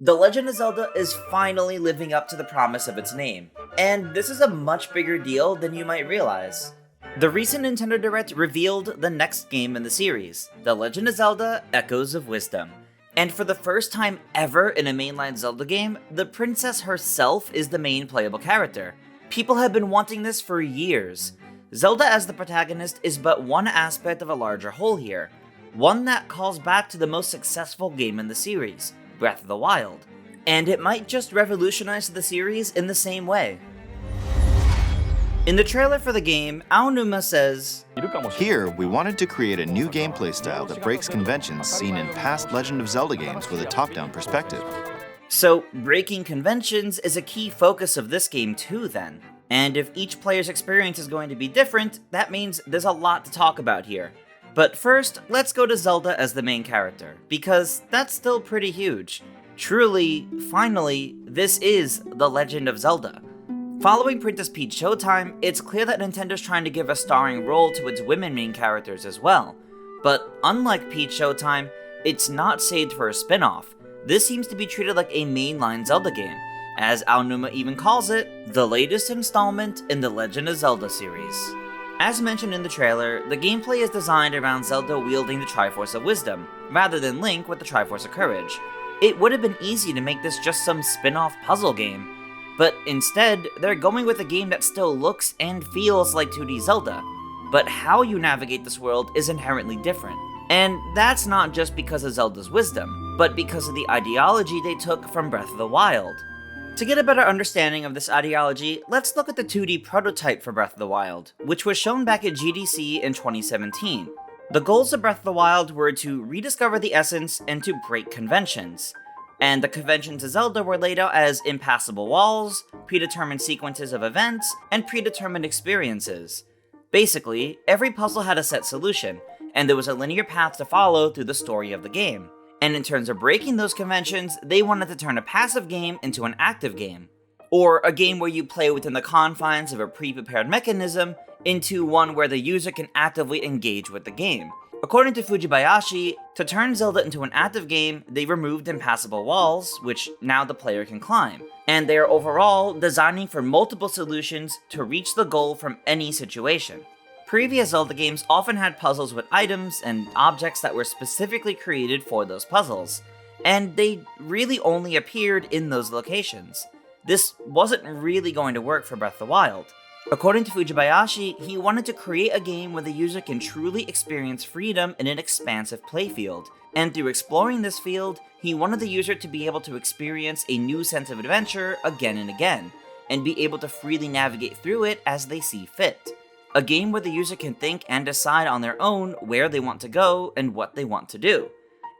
The Legend of Zelda is finally living up to the promise of its name, and this is a much bigger deal than you might realize. The recent Nintendo Direct revealed the next game in the series, The Legend of Zelda Echoes of Wisdom. And for the first time ever in a mainline Zelda game, the princess herself is the main playable character. People have been wanting this for years. Zelda as the protagonist is but one aspect of a larger whole here, one that calls back to the most successful game in the series, Breath of the Wild, and it might just revolutionize the series in the same way. In the trailer for the game, Aonuma says, "Here, we wanted to create a new gameplay style that breaks conventions seen in past Legend of Zelda games with a top-down perspective." So, breaking conventions is a key focus of this game too then. And if each player's experience is going to be different, that means there's a lot to talk about here. But first, let's go to Zelda as the main character, because that's still pretty huge. Truly, finally, this is The Legend of Zelda. Following Princess Peach Showtime, it's clear that Nintendo's trying to give a starring role to its women main characters as well. But unlike Peach Showtime, it's not saved for a spin-off. This seems to be treated like a mainline Zelda game, as Aonuma even calls it, the latest installment in the Legend of Zelda series. As mentioned in the trailer, the gameplay is designed around Zelda wielding the Triforce of Wisdom, rather than Link with the Triforce of Courage. It would have been easy to make this just some spin-off puzzle game, but instead, they're going with a game that still looks and feels like 2D Zelda. But how you navigate this world is inherently different. And that's not just because of Zelda's wisdom, but because of the ideology they took from Breath of the Wild. To get a better understanding of this ideology, let's look at the 2D prototype for Breath of the Wild, which was shown back at GDC in 2017. The goals of Breath of the Wild were to rediscover the essence and to break conventions. And the conventions of Zelda were laid out as impassable walls, predetermined sequences of events, and predetermined experiences. Basically, every puzzle had a set solution, and there was a linear path to follow through the story of the game. And in terms of breaking those conventions, they wanted to turn a passive game into an active game. Or a game where you play within the confines of a pre-prepared mechanism into one where the user can actively engage with the game. According to Fujibayashi, to turn Zelda into an active game, they removed impassable walls, which now the player can climb. And they are overall designing for multiple solutions to reach the goal from any situation. Previous Zelda games often had puzzles with items and objects that were specifically created for those puzzles, and they really only appeared in those locations. This wasn't really going to work for Breath of the Wild. According to Fujibayashi, he wanted to create a game where the user can truly experience freedom in an expansive playfield, and through exploring this field, he wanted the user to be able to experience a new sense of adventure again and again, and be able to freely navigate through it as they see fit. A game where the user can think and decide on their own where they want to go and what they want to do.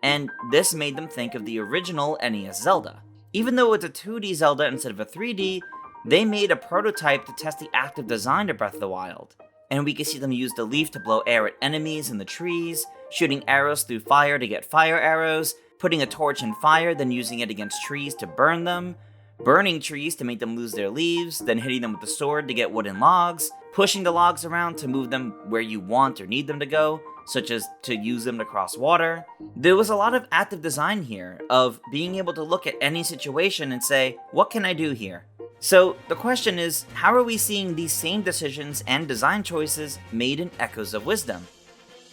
And this made them think of the original NES Zelda. Even though it's a 2D Zelda instead of a 3D, they made a prototype to test the active design of Breath of the Wild. And we can see them use the leaf to blow air at enemies in the trees, shooting arrows through fire to get fire arrows, putting a torch in fire, then using it against trees to burn them, burning trees to make them lose their leaves, then hitting them with the sword to get wooden logs, pushing the logs around to move them where you want or need them to go, such as to use them to cross water. There was a lot of active design here, of being able to look at any situation and say, what can I do here? So the question is, how are we seeing these same decisions and design choices made in Echoes of Wisdom?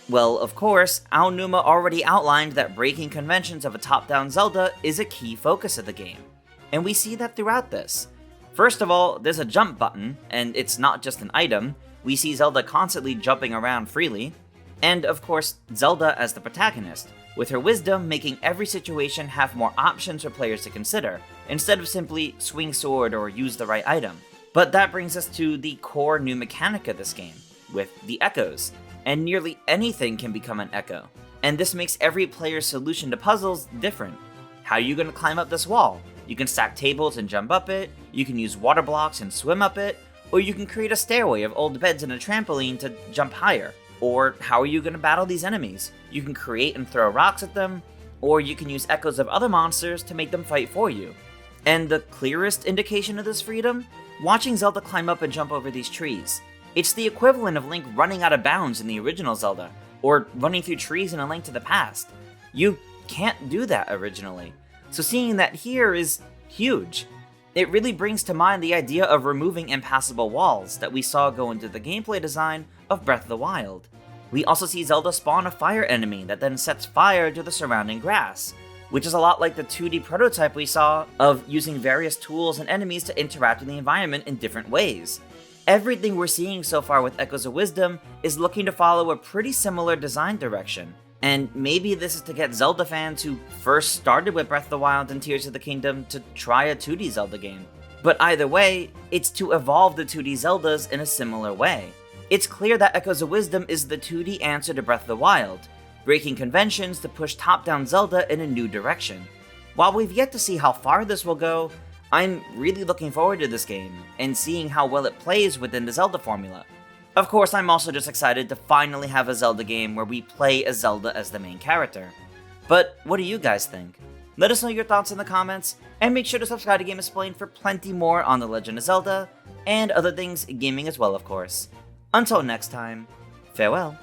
Well, of course, Aonuma already outlined that breaking conventions of a top-down Zelda is a key focus of the game. And we see that throughout this. First of all, there's a jump button, and it's not just an item. We see Zelda constantly jumping around freely. And of course, Zelda as the protagonist, with her wisdom making every situation have more options for players to consider, instead of simply swing sword or use the right item. But that brings us to the core new mechanic of this game, with the echoes, and nearly anything can become an echo. And this makes every player's solution to puzzles different. How are you going to climb up this wall? You can stack tables and jump up it, you can use water blocks and swim up it, or you can create a stairway of old beds and a trampoline to jump higher. Or how are you going to battle these enemies? You can create and throw rocks at them, or you can use echoes of other monsters to make them fight for you. And the clearest indication of this freedom? Watching Zelda climb up and jump over these trees. It's the equivalent of Link running out of bounds in the original Zelda, or running through trees in A Link to the Past. You can't do that originally. So seeing that here is huge. It really brings to mind the idea of removing impassable walls that we saw go into the gameplay design of Breath of the Wild. We also see Zelda spawn a fire enemy that then sets fire to the surrounding grass, which is a lot like the 2D prototype we saw of using various tools and enemies to interact with the environment in different ways. Everything we're seeing so far with Echoes of Wisdom is looking to follow a pretty similar design direction, and maybe this is to get Zelda fans who first started with Breath of the Wild and Tears of the Kingdom to try a 2D Zelda game. But either way, it's to evolve the 2D Zeldas in a similar way. It's clear that Echoes of Wisdom is the 2D answer to Breath of the Wild, breaking conventions to push top-down Zelda in a new direction. While we've yet to see how far this will go, I'm really looking forward to this game, and seeing how well it plays within the Zelda formula. Of course, I'm also just excited to finally have a Zelda game where we play as Zelda as the main character. But what do you guys think? Let us know your thoughts in the comments, and make sure to subscribe to GameXplain for plenty more on The Legend of Zelda, and other things gaming as well, of course. Until next time, farewell.